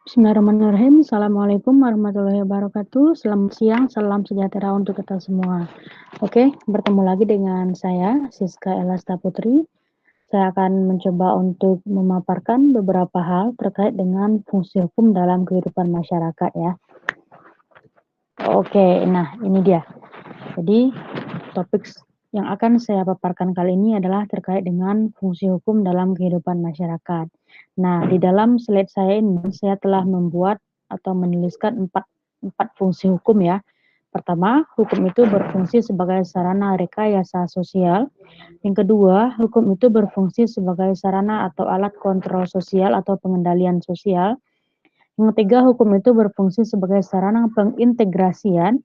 Bismillahirrahmanirrahim. Assalamualaikum warahmatullahi wabarakatuh. Selamat siang, salam sejahtera untuk kita semua. Oke, bertemu lagi dengan saya, Siska Elasta Putri. Saya akan mencoba untuk memaparkan beberapa hal terkait dengan fungsi hukum dalam kehidupan masyarakat ya. Oke, nah ini dia. Jadi, topik yang akan saya paparkan kali ini adalah terkait dengan fungsi hukum dalam kehidupan masyarakat. Nah, di dalam slide saya ini, saya telah membuat atau menuliskan empat fungsi hukum ya. Pertama, hukum itu berfungsi sebagai sarana rekayasa sosial. Yang kedua, hukum itu berfungsi sebagai sarana atau alat kontrol sosial atau pengendalian sosial. Yang ketiga, hukum itu berfungsi sebagai sarana pengintegrasian.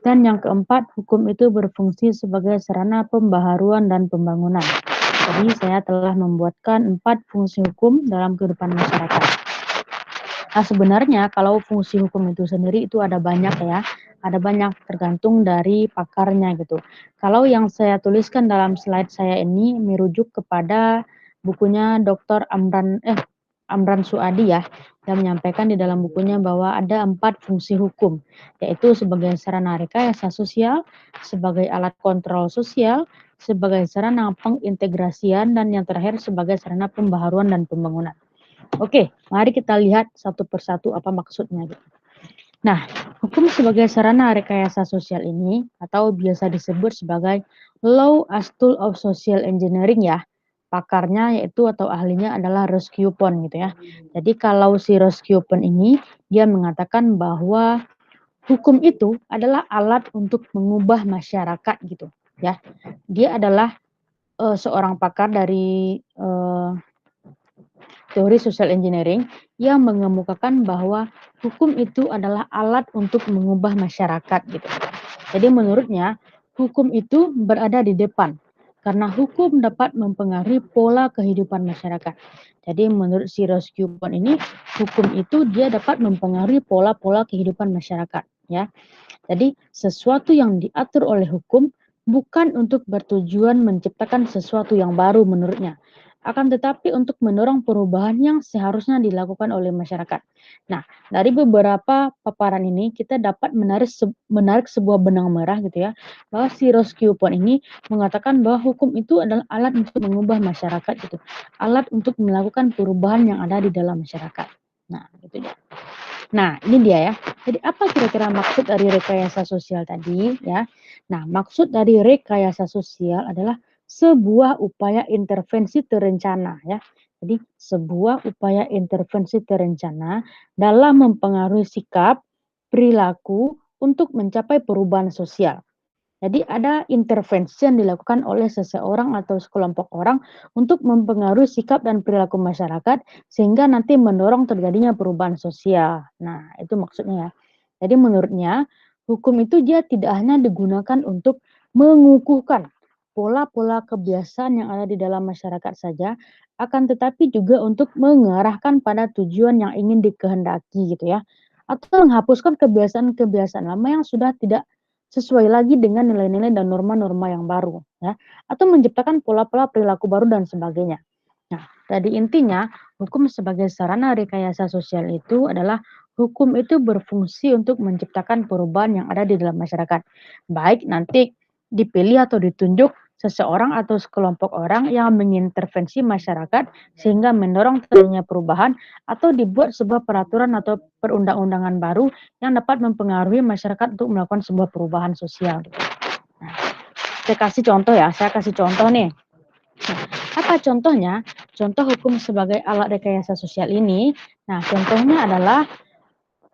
Dan yang keempat, hukum itu berfungsi sebagai sarana pembaharuan dan pembangunan. Jadi saya telah membuatkan 4 fungsi hukum dalam kehidupan masyarakat. Nah sebenarnya kalau fungsi hukum itu sendiri itu ada banyak ya, ada banyak tergantung dari pakarnya gitu. Kalau yang saya tuliskan dalam slide saya ini merujuk kepada bukunya Dr. Amran Suadi ya, yang menyampaikan di dalam bukunya bahwa ada 4 fungsi hukum, yaitu sebagai sarana rekayasa sosial, sebagai alat kontrol sosial, sebagai sarana pengintegrasian, dan yang terakhir sebagai sarana pembaharuan dan pembangunan. Oke, mari kita lihat satu persatu apa maksudnya. Nah, hukum sebagai sarana rekayasa sosial ini atau biasa disebut sebagai law as tool of social engineering ya. Pakarnya yaitu atau ahlinya adalah Roskilde gitu ya. Jadi kalau si Roskilde ini dia mengatakan bahwa hukum itu adalah alat untuk mengubah masyarakat gitu ya. Dia adalah seorang pakar dari teori social engineering yang mengemukakan bahwa hukum itu adalah alat untuk mengubah masyarakat gitu. Jadi menurutnya hukum itu berada di depan karena hukum dapat mempengaruhi pola kehidupan masyarakat. Jadi menurut si Roskilde ini hukum itu dia dapat mempengaruhi pola-pola kehidupan masyarakat ya. Jadi sesuatu yang diatur oleh hukum bukan untuk bertujuan menciptakan sesuatu yang baru menurutnya, akan tetapi untuk mendorong perubahan yang seharusnya dilakukan oleh masyarakat. Nah, dari beberapa paparan ini kita dapat menarik sebuah benang merah gitu ya, bahwa si Roskilde ini mengatakan bahwa hukum itu adalah alat untuk mengubah masyarakat gitu, alat untuk melakukan perubahan yang ada di dalam masyarakat. Nah, gitu ya. Nah, ini dia ya. Jadi apa kira-kira maksud dari rekayasa sosial tadi ya? Nah, maksud dari rekayasa sosial adalah sebuah upaya intervensi terencana ya. Jadi sebuah upaya intervensi terencana dalam mempengaruhi sikap, perilaku untuk mencapai perubahan sosial. Jadi ada intervensi yang dilakukan oleh seseorang atau sekelompok orang untuk mempengaruhi sikap dan perilaku masyarakat sehingga nanti mendorong terjadinya perubahan sosial. Nah, itu maksudnya ya. Jadi menurutnya hukum itu dia tidak hanya digunakan untuk mengukuhkan pola-pola kebiasaan yang ada di dalam masyarakat saja, akan tetapi juga untuk mengarahkan pada tujuan yang ingin dikehendaki gitu ya. Atau menghapuskan kebiasaan-kebiasaan lama yang sudah tidak sesuai lagi dengan nilai-nilai dan norma-norma yang baru ya, atau menciptakan pola-pola perilaku baru dan sebagainya. Nah, jadi intinya hukum sebagai sarana rekayasa sosial itu adalah hukum itu berfungsi untuk menciptakan perubahan yang ada di dalam masyarakat. Baik nanti dipilih atau ditunjuk seseorang atau sekelompok orang yang mengintervensi masyarakat sehingga mendorong terjadinya perubahan atau dibuat sebuah peraturan atau perundang-undangan baru yang dapat mempengaruhi masyarakat untuk melakukan sebuah perubahan sosial. Nah, saya kasih contoh ya, saya kasih contoh nih. Nah, apa contohnya? Contoh hukum sebagai alat rekayasa sosial ini. Nah, contohnya adalah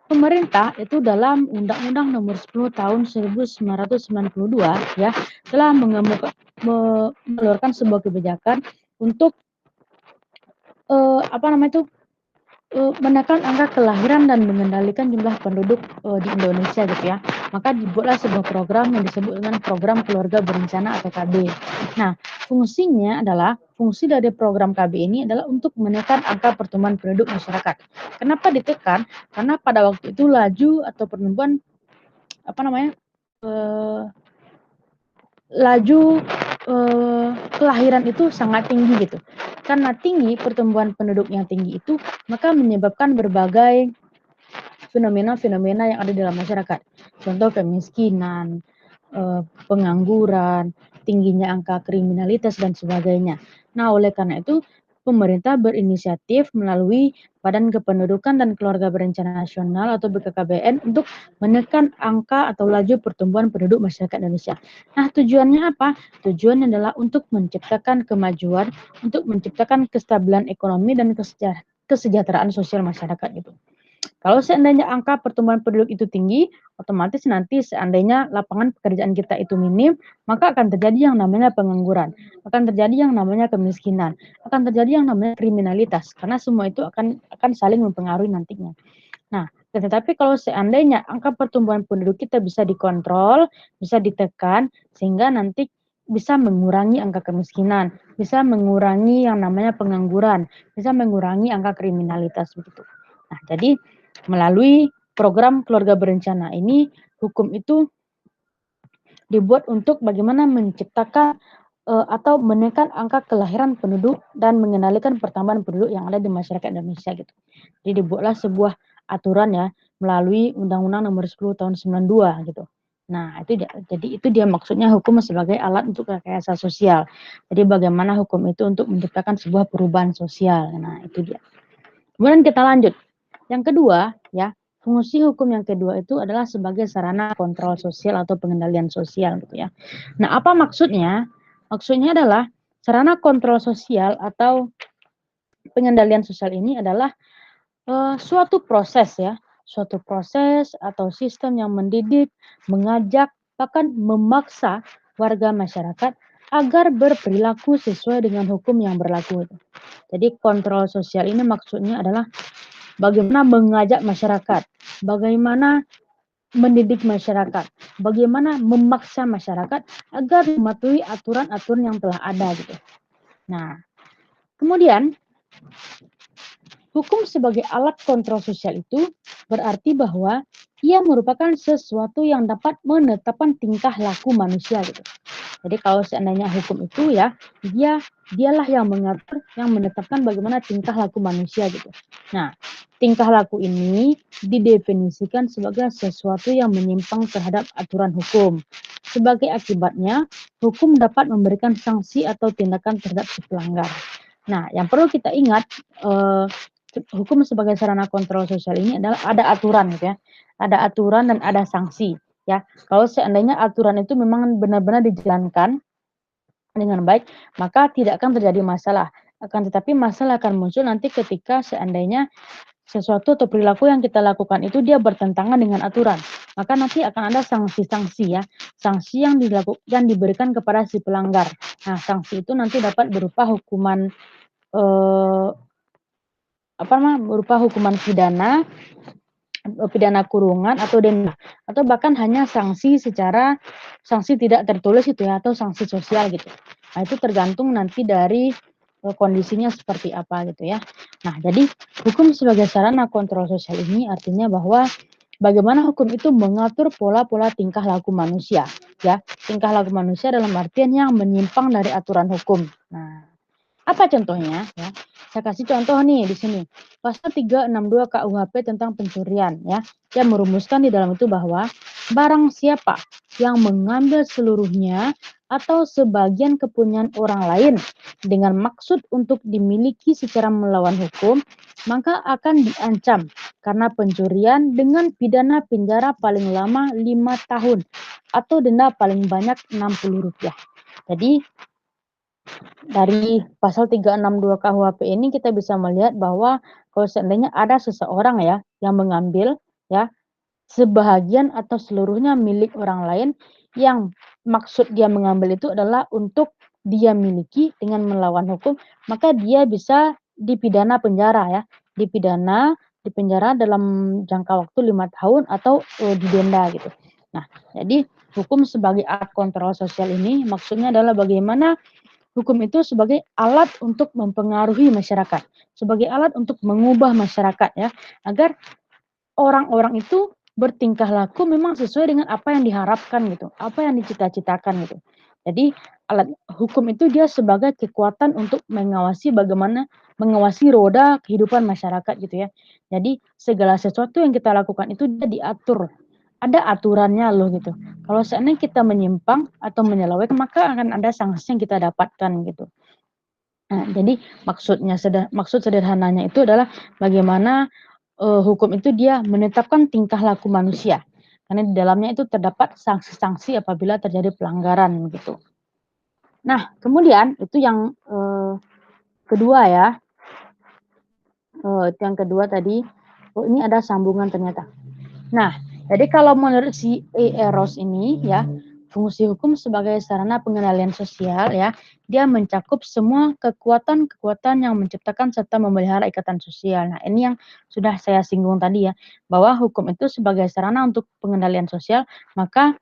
pemerintah itu dalam Undang-Undang Nomor 10 Tahun 1992 ya telah mengeluarkan sebuah kebijakan untuk apa namanya itu menekan angka kelahiran dan mengendalikan jumlah penduduk di Indonesia gitu ya. Maka dibuatlah sebuah program yang disebut dengan program keluarga berencana atau KB. Nah, fungsi dari program KB ini adalah untuk menekan angka pertumbuhan penduduk masyarakat. Kenapa ditekan? Karena pada waktu itu laju atau pertumbuhan apa namanya laju kelahiran itu sangat tinggi gitu. Karena tinggi pertumbuhan penduduk yang tinggi itu, maka menyebabkan berbagai fenomena-fenomena yang ada dalam masyarakat. Contoh kemiskinan, pengangguran, tingginya angka kriminalitas dan sebagainya. Nah, oleh karena itu pemerintah berinisiatif melalui Badan Kependudukan dan Keluarga Berencana Nasional atau BKKBN untuk menekan angka atau laju pertumbuhan penduduk masyarakat Indonesia. Nah, tujuannya apa? Tujuannya adalah untuk menciptakan kemajuan, untuk menciptakan kestabilan ekonomi dan kesejahteraan sosial masyarakat gitu. Kalau seandainya angka pertumbuhan penduduk itu tinggi, otomatis nanti seandainya lapangan pekerjaan kita itu minim, maka akan terjadi yang namanya pengangguran, akan terjadi yang namanya kemiskinan, akan terjadi yang namanya kriminalitas, karena semua itu akan saling mempengaruhi nantinya. Nah, tetapi kalau seandainya angka pertumbuhan penduduk kita bisa dikontrol, bisa ditekan, sehingga nanti bisa mengurangi angka kemiskinan, bisa mengurangi yang namanya pengangguran, bisa mengurangi angka kriminalitas begitu. Nah, jadi melalui program keluarga berencana ini, hukum itu dibuat untuk bagaimana menciptakan atau menekan angka kelahiran penduduk dan mengendalikan pertambahan penduduk yang ada di masyarakat Indonesia gitu. Jadi dibuatlah sebuah aturan ya melalui Undang-Undang Nomor 10 Tahun 92 gitu. Nah, jadi itu dia maksudnya hukum sebagai alat untuk rekayasa sosial. Jadi bagaimana hukum itu untuk menciptakan sebuah perubahan sosial. Nah, itu dia. Kemudian kita lanjut. Yang kedua, ya, fungsi hukum yang kedua itu adalah sebagai sarana kontrol sosial atau pengendalian sosial gitu ya. Nah, apa maksudnya? Maksudnya adalah sarana kontrol sosial atau pengendalian sosial ini adalah suatu proses ya, suatu proses atau sistem yang mendidik, mengajak, bahkan memaksa warga masyarakat agar berperilaku sesuai dengan hukum yang berlaku. Jadi kontrol sosial ini maksudnya adalah bagaimana mengajak masyarakat, bagaimana mendidik masyarakat, bagaimana memaksa masyarakat agar mematuhi aturan-aturan yang telah ada gitu. Nah, kemudian hukum sebagai alat kontrol sosial itu berarti bahwa ia merupakan sesuatu yang dapat menetapkan tingkah laku manusia gitu. Jadi kalau seandainya hukum itu ya, dialah yang mengatur, yang menetapkan bagaimana tingkah laku manusia gitu. Nah, tingkah laku ini didefinisikan sebagai sesuatu yang menyimpang terhadap aturan hukum. Sebagai akibatnya, hukum dapat memberikan sanksi atau tindakan terhadap si pelanggar. Nah, yang perlu kita ingat, hukum sebagai sarana kontrol sosial ini adalah ada aturan gitu ya. Ada aturan dan ada sanksi ya. Kalau seandainya aturan itu memang benar-benar dijalankan dengan baik, maka tidak akan terjadi masalah. Akan tetapi masalah akan muncul nanti ketika seandainya sesuatu atau perilaku yang kita lakukan itu dia bertentangan dengan aturan. Maka nanti akan ada sanksi-sanksi ya. Sanksi yang diberikan kepada si pelanggar. Nah, sanksi itu nanti dapat berupa hukuman eh, berupa hukuman pidana, pidana kurungan atau denda, atau bahkan hanya sanksi tidak tertulis itu ya, atau sanksi sosial gitu. Nah, itu tergantung nanti dari kondisinya seperti apa gitu ya. Nah, jadi hukum sebagai sarana kontrol sosial ini artinya bahwa bagaimana hukum itu mengatur pola-pola tingkah laku manusia ya. Tingkah laku manusia dalam artian yang menyimpang dari aturan hukum. Nah, apa contohnya ya? Saya kasih contoh nih di sini. Pasal 362 KUHP tentang pencurian ya. Yang merumuskan di dalam itu bahwa barang siapa yang mengambil seluruhnya atau sebagian kepunyaan orang lain dengan maksud untuk dimiliki secara melawan hukum, maka akan diancam karena pencurian dengan pidana penjara paling lama 5 tahun atau denda paling banyak Rp60. Jadi dari pasal 362 KUHP ini kita bisa melihat bahwa kalau seandainya ada seseorang ya yang mengambil ya sebahagian atau seluruhnya milik orang lain yang maksud dia mengambil itu adalah untuk dia miliki dengan melawan hukum, maka dia bisa dipidana penjara ya, dipidana di penjara dalam jangka waktu 5 tahun atau didenda gitu. Nah, jadi hukum sebagai alat kontrol sosial ini maksudnya adalah bagaimana hukum itu sebagai alat untuk mempengaruhi masyarakat, sebagai alat untuk mengubah masyarakat ya, agar orang-orang itu bertingkah laku memang sesuai dengan apa yang diharapkan gitu, apa yang dicita-citakan gitu. Jadi alat hukum itu dia sebagai kekuatan untuk mengawasi roda kehidupan masyarakat gitu ya. Jadi segala sesuatu yang kita lakukan itu dia diatur, ada aturannya loh gitu. Kalau seandainya kita menyimpang atau menyeleweng maka akan ada sanksi yang kita dapatkan gitu. Nah, jadi maksud sederhananya itu adalah bagaimana, hukum itu dia menetapkan tingkah laku manusia, karena di dalamnya itu terdapat sanksi-sanksi apabila terjadi pelanggaran gitu. Nah, kemudian itu yang, kedua ya, itu yang kedua tadi, oh ini ada sambungan ternyata. Nah, jadi kalau menurut si Eros ini ya, fungsi hukum sebagai sarana pengendalian sosial ya, dia mencakup semua kekuatan-kekuatan yang menciptakan serta memelihara ikatan sosial. Nah, ini yang sudah saya singgung tadi ya, bahwa hukum itu sebagai sarana untuk pengendalian sosial, maka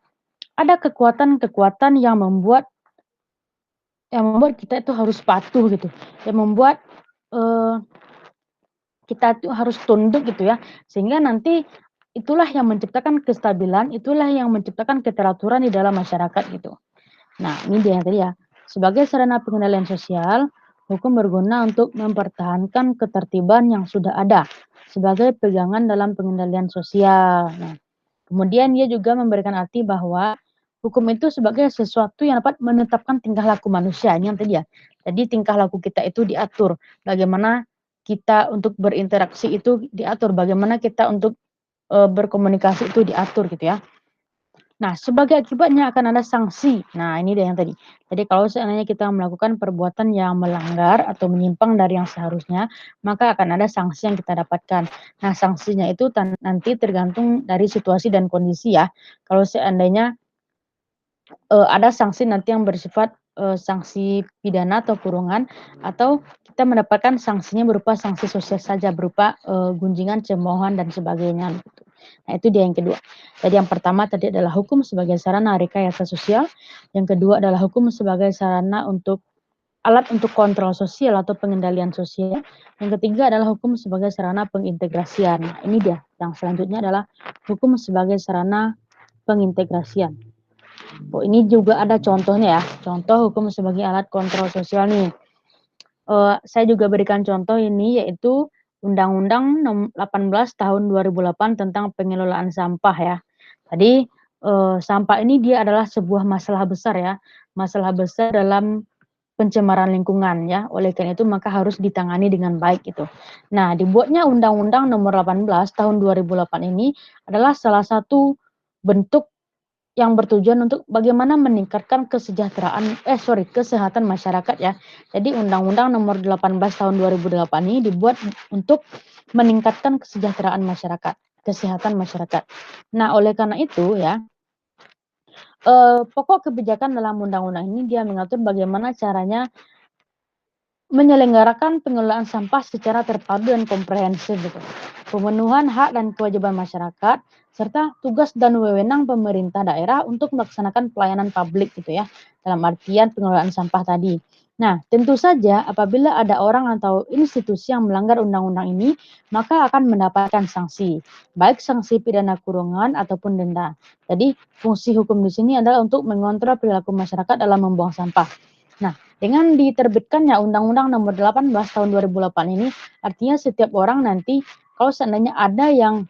ada kekuatan-kekuatan yang membuat kita itu harus patuh gitu, yang membuat, eee, kita tuh harus tunduk gitu ya, sehingga nanti itulah yang menciptakan kestabilan, itulah yang menciptakan keteraturan di dalam masyarakat gitu. Nah, ini dia yang tadi ya, sebagai sarana pengendalian sosial, hukum berguna untuk mempertahankan ketertiban yang sudah ada sebagai pegangan dalam pengendalian sosial. Nah, kemudian dia juga memberikan arti bahwa hukum itu sebagai sesuatu yang dapat menetapkan tingkah laku manusia, ini yang tadi ya. Jadi tingkah laku kita itu diatur, bagaimana kita untuk berinteraksi itu diatur, bagaimana kita untuk, berkomunikasi itu diatur gitu ya. Nah, sebagai akibatnya akan ada sanksi. Nah, ini dia yang tadi. Jadi kalau seandainya kita melakukan perbuatan yang melanggar atau menyimpang dari yang seharusnya, maka akan ada sanksi yang kita dapatkan. Nah, sanksinya itu nanti tergantung dari situasi dan kondisi ya. Kalau seandainya ada sanksi nanti yang bersifat, sanksi pidana atau kurungan, atau kita mendapatkan sanksinya berupa sanksi sosial saja, berupa, gunjingan, cemoohan, dan sebagainya, gitu. Nah, itu dia yang kedua. Jadi yang pertama tadi adalah hukum sebagai sarana rekayasa sosial, yang kedua adalah hukum sebagai sarana untuk alat untuk kontrol sosial atau pengendalian sosial, yang ketiga adalah hukum sebagai sarana pengintegrasian. Nah, ini dia, yang selanjutnya adalah hukum sebagai sarana pengintegrasian. Oh, ini juga ada contohnya ya, contoh hukum sebagai alat kontrol sosial nih. Saya juga berikan contoh ini yaitu Undang-Undang 18 tahun 2008 tentang pengelolaan sampah ya. Jadi, sampah ini dia adalah sebuah masalah besar ya, masalah besar dalam pencemaran lingkungan ya, oleh karena itu maka harus ditangani dengan baik gitu. Nah, dibuatnya Undang-Undang Nomor 18 Tahun 2008 ini adalah salah satu bentuk yang bertujuan untuk bagaimana meningkatkan kesehatan masyarakat ya. Jadi Undang-Undang Nomor 18 Tahun 2008 ini dibuat untuk meningkatkan kesejahteraan masyarakat, kesehatan masyarakat. Nah, oleh karena itu ya, pokok kebijakan dalam undang-undang ini dia mengatur bagaimana caranya menyelenggarakan pengelolaan sampah secara terpadu dan komprehensif gitu. Pemenuhan hak dan kewajiban masyarakat, serta tugas dan wewenang pemerintah daerah untuk melaksanakan pelayanan publik gitu ya, dalam artian pengelolaan sampah tadi. Nah, tentu saja apabila ada orang atau institusi yang melanggar undang-undang ini, maka akan mendapatkan sanksi, baik sanksi pidana kurungan ataupun denda. Jadi, fungsi hukum di sini adalah untuk mengontrol perilaku masyarakat dalam membuang sampah. Nah, dengan diterbitkannya Undang-Undang Nomor 18 Tahun 2008 ini, artinya setiap orang nanti kalau seandainya ada yang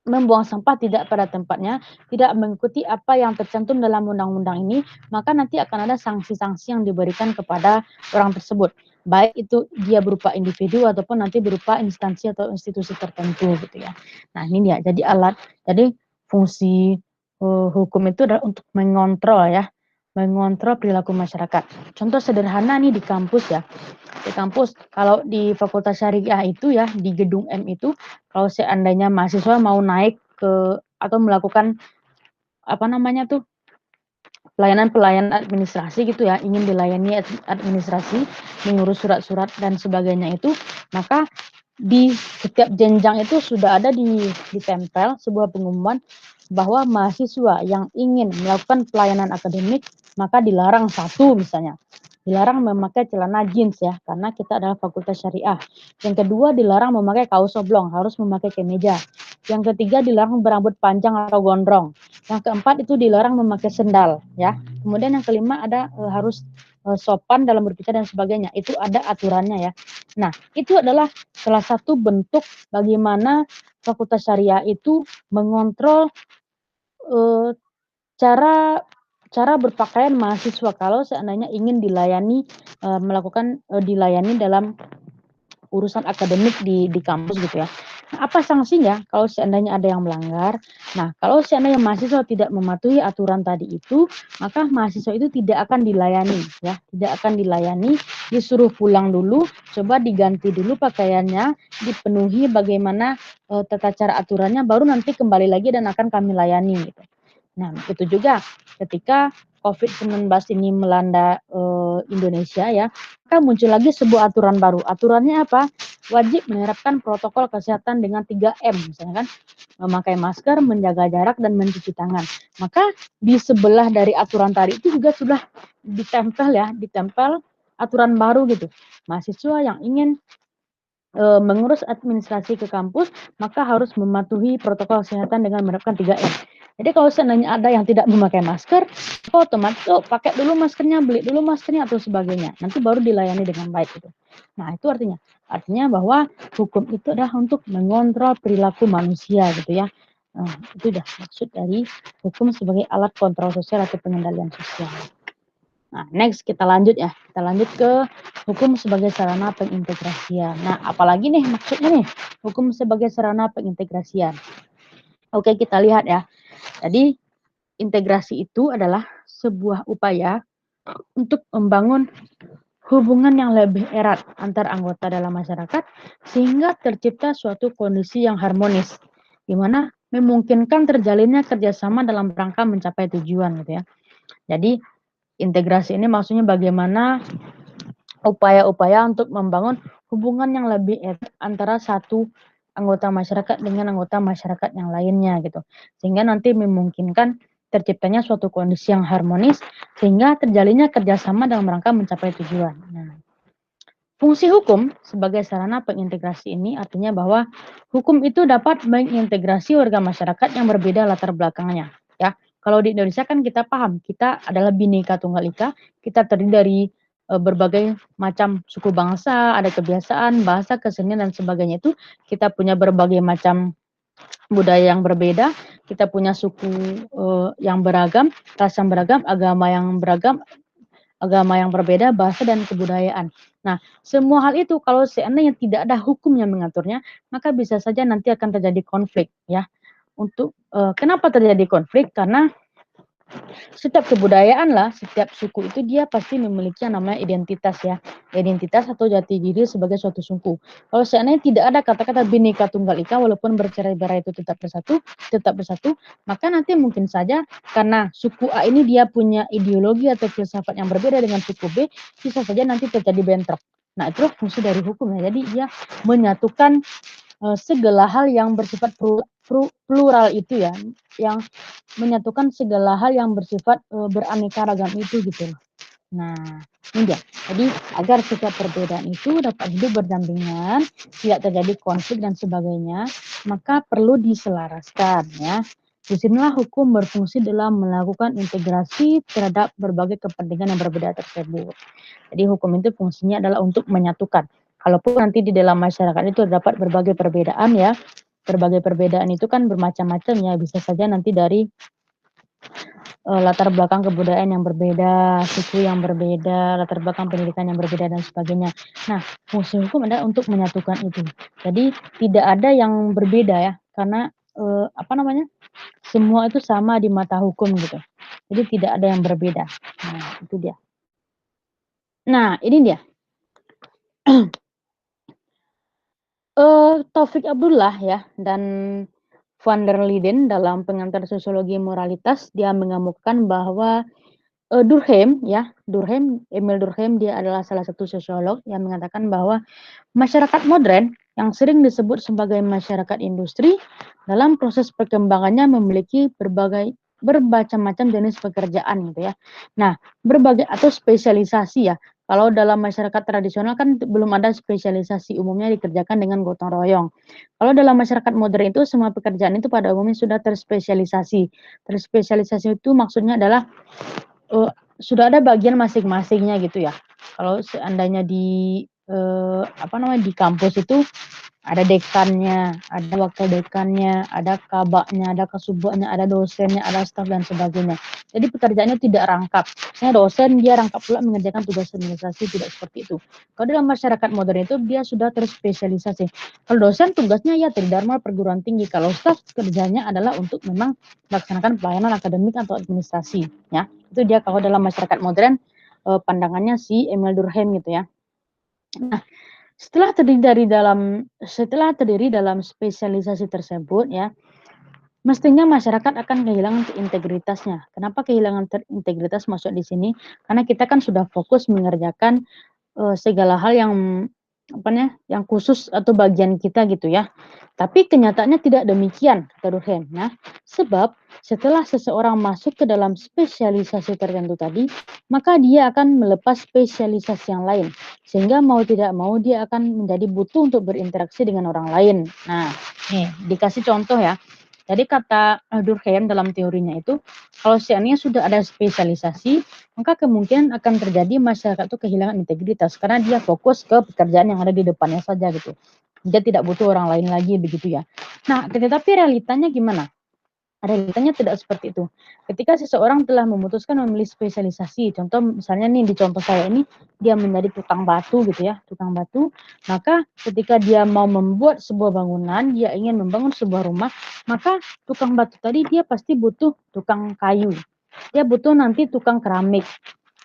membuang sampah tidak pada tempatnya, tidak mengikuti apa yang tercantum dalam undang-undang ini, maka nanti akan ada sanksi-sanksi yang diberikan kepada orang tersebut. Baik itu dia berupa individu ataupun nanti berupa instansi atau institusi tertentu gitu ya. Nah, ini dia. Jadi fungsi hukum itu adalah untuk mengontrol ya, mengontrol perilaku masyarakat. Contoh sederhana nih di kampus ya. Di kampus kalau di Fakultas Syariah itu ya, di gedung M itu, kalau seandainya mahasiswa mau naik ke atau melakukan apa namanya tuh, pelayanan-pelayanan administrasi gitu ya, ingin dilayani administrasi, mengurus surat-surat dan sebagainya itu, maka di setiap jenjang itu sudah ada ditempel sebuah pengumuman bahwa mahasiswa yang ingin melakukan pelayanan akademik maka dilarang, satu misalnya, dilarang memakai celana jeans ya, karena kita adalah fakultas syariah. Yang kedua dilarang memakai kaos oblong, harus memakai kemeja. Yang ketiga dilarang berambut panjang atau gondrong. Yang keempat itu dilarang memakai sendal, ya. Kemudian yang kelima ada harus sopan dalam berbicara dan sebagainya. Itu ada aturannya ya. Nah, itu adalah salah satu bentuk bagaimana Fakultas Syariah itu mengontrol eh, cara cara berpakaian mahasiswa kalau seandainya ingin dilayani dilayani dalam urusan akademik di kampus gitu ya. Nah, apa sanksinya kalau seandainya ada yang melanggar? Nah, kalau seandainya mahasiswa tidak mematuhi aturan tadi itu, maka mahasiswa itu tidak akan dilayani ya, tidak akan dilayani, disuruh pulang dulu, coba diganti dulu pakaiannya, dipenuhi bagaimana tata cara aturannya, baru nanti kembali lagi dan akan kami layani gitu. Nah, begitu juga ketika COVID-19 ini melanda Indonesia ya, maka muncul lagi sebuah aturan baru. Aturannya apa? Wajib menerapkan protokol kesehatan dengan 3M, misalnya kan, memakai masker, menjaga jarak, dan mencuci tangan. Maka di sebelah dari aturan tadi itu juga sudah ditempel aturan baru gitu. Mahasiswa yang ingin mengurus administrasi ke kampus, maka harus mematuhi protokol kesehatan dengan menerapkan 3M. Jadi kalau seandainya ada yang tidak memakai masker, otomatis pakai dulu maskernya, beli dulu maskernya atau sebagainya. Nanti baru dilayani dengan baik gitu. Nah, itu artinya bahwa hukum itu adalah untuk mengontrol perilaku manusia gitu ya. Itu udah maksud dari hukum sebagai alat kontrol sosial atau pengendalian sosial. Nah, next kita lanjut ya. Kita lanjut ke hukum sebagai sarana pengintegrasian. Nah, apalagi nih maksudnya nih, hukum sebagai sarana pengintegrasian. Oke, kita lihat ya. Jadi, integrasi itu adalah sebuah upaya untuk membangun hubungan yang lebih erat antar anggota dalam masyarakat sehingga tercipta suatu kondisi yang harmonis, di mana memungkinkan terjalinnya kerjasama dalam rangka mencapai tujuan gitu ya. Jadi, integrasi ini maksudnya bagaimana upaya-upaya untuk membangun hubungan yang lebih erat antara satu anggota masyarakat dengan anggota masyarakat yang lainnya gitu. Sehingga nanti memungkinkan terciptanya suatu kondisi yang harmonis sehingga terjalinnya kerjasama dalam rangka mencapai tujuan. Nah, fungsi hukum sebagai sarana pengintegrasi ini artinya bahwa hukum itu dapat mengintegrasi warga masyarakat yang berbeda latar belakangnya. Ya, kalau di Indonesia kan kita paham kita adalah Bhinneka Tunggal Ika, kita terdiri dari berbagai macam suku bangsa, ada kebiasaan, bahasa, kesenian dan sebagainya itu kita punya berbagai macam budaya yang berbeda, kita punya suku yang beragam, ras yang beragam, agama yang berbeda, bahasa dan kebudayaan. Nah, semua hal itu kalau seandainya tidak ada hukum yang mengaturnya, maka bisa saja nanti akan terjadi konflik ya. Untuk kenapa terjadi konflik? Karena setiap kebudayaan lah, setiap suku itu dia pasti memiliki yang namanya identitas ya. Identitas atau jati diri sebagai suatu suku. Kalau seandainya tidak ada kata-kata Bhinneka Tunggal Ika walaupun bercerai-berai itu tetap bersatu, maka nanti mungkin saja karena suku A ini dia punya ideologi atau filsafat yang berbeda dengan suku B, bisa saja nanti terjadi bentrok. Nah, itu fungsi dari hukum ya. Jadi dia menyatukan segala hal yang bersifat plural itu ya, yang menyatukan segala hal yang bersifat beraneka ragam itu gitu. Nah, ini dia. Jadi agar setiap perbedaan itu dapat hidup berdampingan, tidak terjadi konflik dan sebagainya, maka perlu diselaraskan ya. Disinilah hukum berfungsi dalam melakukan integrasi terhadap berbagai kepentingan yang berbeda tersebut. Jadi hukum itu fungsinya adalah untuk menyatukan. Kalaupun nanti di dalam masyarakat itu terdapat berbagai perbedaan ya, berbagai perbedaan itu kan bermacam-macam ya, bisa saja nanti dari latar belakang kebudayaan yang berbeda, suku yang berbeda, latar belakang pendidikan yang berbeda dan sebagainya. Nah, fungsi hukum adalah untuk menyatukan itu. Jadi tidak ada yang berbeda ya, karena semua itu sama di mata hukum gitu. Jadi tidak ada yang berbeda. Nah, itu dia. Nah, ini dia. Taufik Abdullah ya dan Van der Linden dalam pengantar sosiologi moralitas dia mengemukakan bahwa Emil Durkheim dia adalah salah satu sosiolog yang mengatakan bahwa masyarakat modern yang sering disebut sebagai masyarakat industri dalam proses perkembangannya memiliki berbagai bermacam-macam jenis pekerjaan gitu ya. Nah, berbagai atau spesialisasi ya. Kalau dalam masyarakat tradisional kan belum ada spesialisasi, umumnya dikerjakan dengan gotong royong. Kalau dalam masyarakat modern itu semua pekerjaan itu pada umumnya sudah terspesialisasi. Terspesialisasi itu maksudnya adalah Eee, sudah ada bagian masing-masingnya gitu ya. Kalau seandainya di, apa namanya, di kampus itu ada dekannya, ada wakil dekannya, ada kabaknya, ada kasubagnya, ada dosennya, ada staf dan sebagainya. Jadi pekerjaannya tidak rangkap. Misalnya dosen dia rangkap pula mengerjakan tugas administrasi, tidak seperti itu. Kalau dalam masyarakat modern itu dia sudah terspesialisasi. Kalau dosen tugasnya ya tridharma perguruan tinggi, kalau staf kerjanya adalah untuk memang melaksanakan pelayanan akademik atau administrasi, ya. Itu dia kalau dalam masyarakat modern, pandangannya si Emil Durkheim gitu ya. Nah, setelah terdiri dalam spesialisasi tersebut ya, mestinya masyarakat akan kehilangan integritasnya. Kenapa kehilangan integritas masuk di sini? Karena kita kan sudah fokus mengerjakan segala hal yang apa namanya, yang khusus atau bagian kita gitu ya. Tapi kenyataannya tidak demikian kata Durkheim. Nah, sebab setelah seseorang masuk ke dalam spesialisasi tertentu tadi, maka dia akan melepas spesialisasi yang lain. Sehingga mau tidak mau dia akan menjadi butuh untuk berinteraksi dengan orang lain. Nah, nih dikasih contoh ya. Jadi kata Durkheim dalam teorinya itu, kalau seandainya sudah ada spesialisasi, maka kemungkinan akan terjadi masyarakat itu kehilangan integritas karena dia fokus ke pekerjaan yang ada di depannya saja gitu. Dia tidak butuh orang lain lagi begitu ya. Nah, tetapi realitanya gimana? Realitanya tidak seperti itu. Ketika seseorang telah memutuskan memilih spesialisasi, contoh misalnya nih di contoh saya ini, dia menjadi tukang batu gitu ya, tukang batu, maka ketika dia mau membuat sebuah bangunan, dia ingin membangun sebuah rumah, maka tukang batu tadi dia pasti butuh tukang kayu. Dia butuh nanti tukang keramik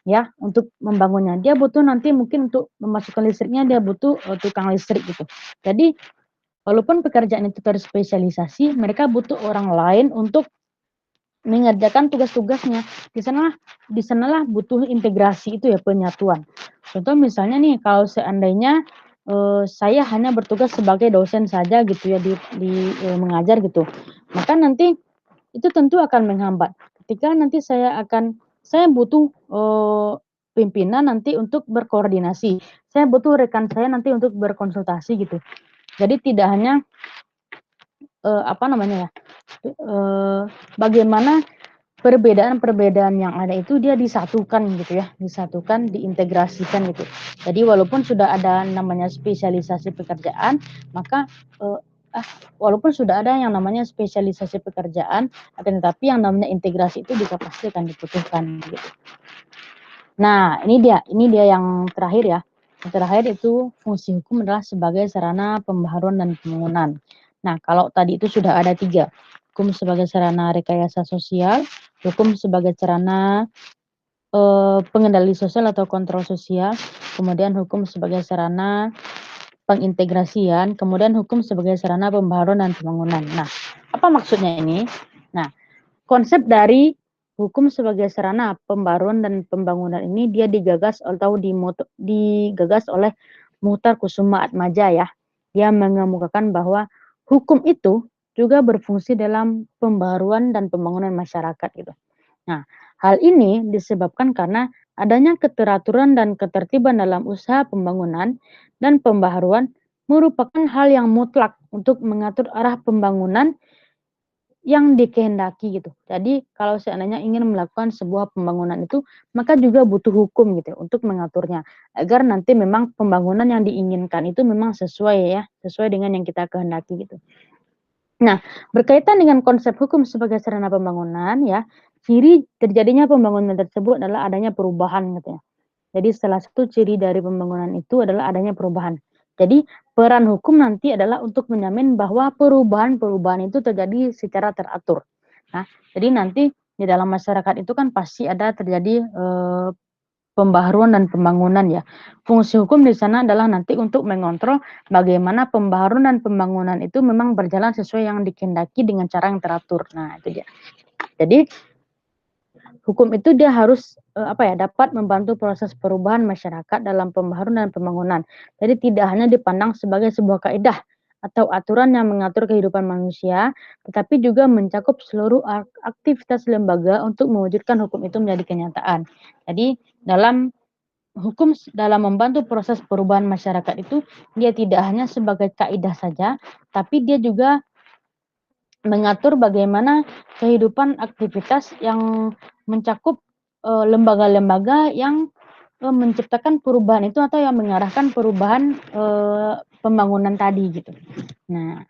ya untuk membangunnya. Dia butuh nanti mungkin untuk memasukkan listriknya dia butuh tukang listrik gitu. Jadi walaupun pekerjaan itu terspesialisasi, mereka butuh orang lain untuk mengerjakan tugas-tugasnya. Di sanalah butuh integrasi itu ya, penyatuan. Contoh misalnya nih, kalau seandainya, saya hanya bertugas sebagai dosen saja gitu ya mengajar gitu, maka nanti itu tentu akan menghambat. Ketika nanti saya butuh, pimpinan nanti untuk berkoordinasi, saya butuh rekan saya nanti untuk berkonsultasi gitu. Jadi tidak hanya, apa namanya ya, bagaimana perbedaan-perbedaan yang ada itu dia disatukan gitu ya, disatukan, diintegrasikan gitu. Jadi walaupun sudah ada namanya spesialisasi pekerjaan, maka, eee, walaupun sudah ada yang namanya spesialisasi pekerjaan, akan tetapi yang namanya integrasi itu juga pasti akan dibutuhkan gitu. Nah, ini dia yang terakhir ya. Yang terakhir itu fungsi hukum adalah sebagai sarana pembaharuan dan pembangunan. Nah, kalau tadi itu sudah ada 3, hukum sebagai sarana rekayasa sosial, hukum sebagai sarana, pengendali sosial atau kontrol sosial, kemudian hukum sebagai sarana pengintegrasian, kemudian hukum sebagai sarana pembaharuan dan pembangunan. Nah, apa maksudnya ini? Nah, konsep dari hukum sebagai sarana pembaruan dan pembangunan ini dia digagas oleh Muhtar Kusuma Atmaja ya. Dia mengemukakan bahwa hukum itu juga berfungsi dalam pembaruan dan pembangunan masyarakat gitu. Nah, hal ini disebabkan karena adanya keteraturan dan ketertiban dalam usaha pembangunan dan pembaharuan merupakan hal yang mutlak untuk mengatur arah pembangunan yang dikehendaki gitu. Jadi kalau seandainya ingin melakukan sebuah pembangunan itu, maka juga butuh hukum gitu untuk mengaturnya, agar nanti memang pembangunan yang diinginkan itu memang sesuai ya, sesuai dengan yang kita kehendaki gitu. Nah, berkaitan dengan konsep hukum sebagai sarana pembangunan ya, ciri terjadinya pembangunan tersebut adalah adanya perubahan gitu ya. Jadi salah satu ciri dari pembangunan itu adalah adanya perubahan. Jadi peran hukum nanti adalah untuk menjamin bahwa perubahan-perubahan itu terjadi secara teratur. Nah, jadi nanti di dalam masyarakat itu kan pasti ada terjadi, pembaharuan dan pembangunan ya. Fungsi hukum di sana adalah nanti untuk mengontrol bagaimana pembaharuan dan pembangunan itu memang berjalan sesuai yang dikehendaki dengan cara yang teratur. Nah, itu dia. Jadi hukum itu dia harus, dapat membantu proses perubahan masyarakat dalam pembaharuan dan pembangunan. Jadi tidak hanya dipandang sebagai sebuah kaidah atau aturan yang mengatur kehidupan manusia, tetapi juga mencakup seluruh aktivitas lembaga untuk mewujudkan hukum itu menjadi kenyataan. Jadi dalam hukum dalam membantu proses perubahan masyarakat itu, dia tidak hanya sebagai kaidah saja, tapi dia juga mengatur bagaimana kehidupan aktivitas yang mencakup, lembaga-lembaga yang, menciptakan perubahan itu atau yang mengarahkan perubahan, pembangunan tadi gitu. Nah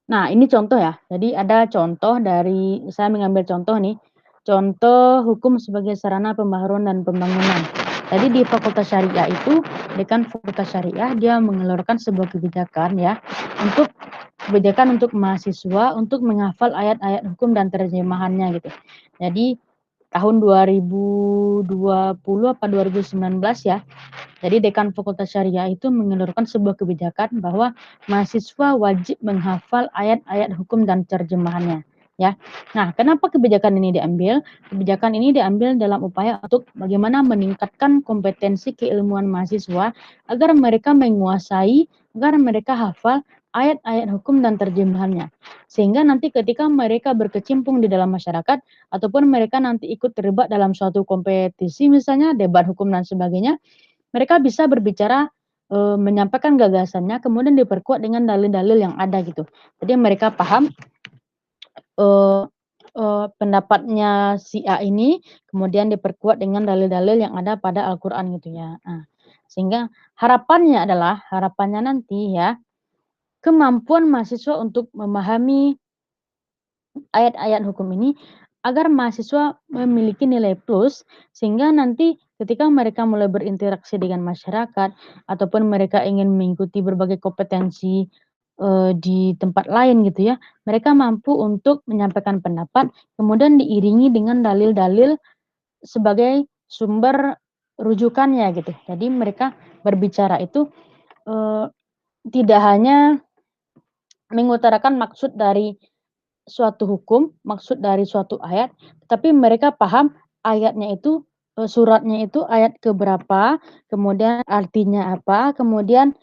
nah ini contoh ya, jadi ada contoh dari saya mengambil contoh nih, contoh hukum sebagai sarana pembaharuan dan pembangunan. Jadi di Fakultas Syariah itu, Dekan Fakultas Syariah dia mengeluarkan sebuah kebijakan ya, untuk mahasiswa untuk menghafal ayat-ayat hukum dan terjemahannya gitu. Jadi tahun 2020 apa 2019 ya, jadi Dekan Fakultas Syariah itu mengeluarkan sebuah kebijakan bahwa mahasiswa wajib menghafal ayat-ayat hukum dan terjemahannya, ya. Nah, kenapa kebijakan ini diambil? Kebijakan ini diambil dalam upaya untuk bagaimana meningkatkan kompetensi keilmuan mahasiswa agar mereka menguasai, agar mereka hafal ayat-ayat hukum dan terjemahannya. Sehingga nanti ketika mereka berkecimpung di dalam masyarakat ataupun mereka nanti ikut terlibat dalam suatu kompetisi misalnya debat hukum dan sebagainya, mereka bisa berbicara, menyampaikan gagasannya kemudian diperkuat dengan dalil-dalil yang ada gitu. Jadi mereka paham, eee pendapatnya si A ini kemudian diperkuat dengan dalil-dalil yang ada pada Al-Qur'an gitu ya. Nah, sehingga harapannya nanti ya, kemampuan mahasiswa untuk memahami ayat-ayat hukum ini, agar mahasiswa memiliki nilai plus, sehingga nanti ketika mereka mulai berinteraksi dengan masyarakat, ataupun mereka ingin mengikuti berbagai kompetensi, di tempat lain gitu ya, mereka mampu untuk menyampaikan pendapat, kemudian diiringi dengan dalil-dalil sebagai sumber rujukannya gitu. Jadi mereka berbicara itu, eee, tidak hanya mengutarakan maksud dari suatu hukum, maksud dari suatu ayat, tapi mereka paham ayatnya itu, suratnya itu ayat ke berapa, kemudian artinya apa, kemudian,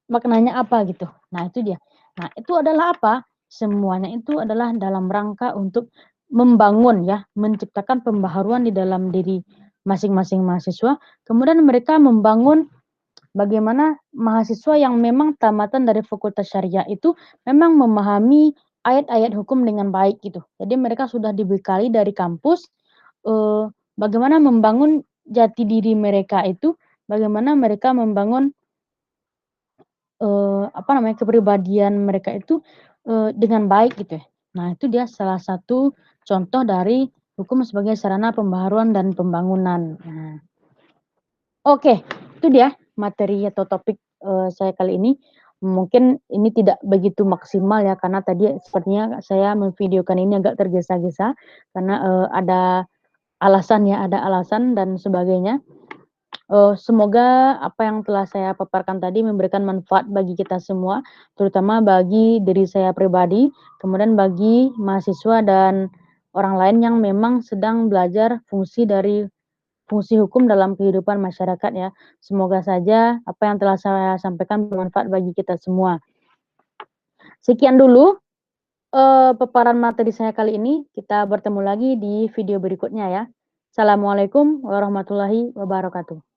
maknanya apa gitu. Nah itu dia. Nah itu adalah apa, semuanya itu adalah dalam rangka untuk membangun ya, menciptakan pembaharuan di dalam diri masing-masing mahasiswa, kemudian mereka membangun bagaimana mahasiswa yang memang tamatan dari Fakultas Syariah itu memang memahami ayat-ayat hukum dengan baik gitu. Jadi mereka sudah dibekali dari kampus, bagaimana membangun jati diri mereka itu, bagaimana mereka membangun, apa namanya, kepribadian mereka itu, dengan baik gitu ya. Nah itu dia salah satu contoh dari hukum sebagai sarana pembaharuan dan pembangunan. Nah, oke, itu dia materi atau topik, saya kali ini. Mungkin ini tidak begitu maksimal ya, karena tadi sepertinya saya memvideokan ini agak tergesa-gesa, karena, ada alasan dan sebagainya. Semoga apa yang telah saya paparkan tadi memberikan manfaat bagi kita semua, terutama bagi diri saya pribadi, kemudian bagi mahasiswa dan orang lain yang memang sedang belajar fungsi hukum dalam kehidupan masyarakat ya. Semoga saja apa yang telah saya sampaikan bermanfaat bagi kita semua. Sekian dulu, paparan materi saya kali ini, kita bertemu lagi di video berikutnya ya. Assalamualaikum warahmatullahi wabarakatuh.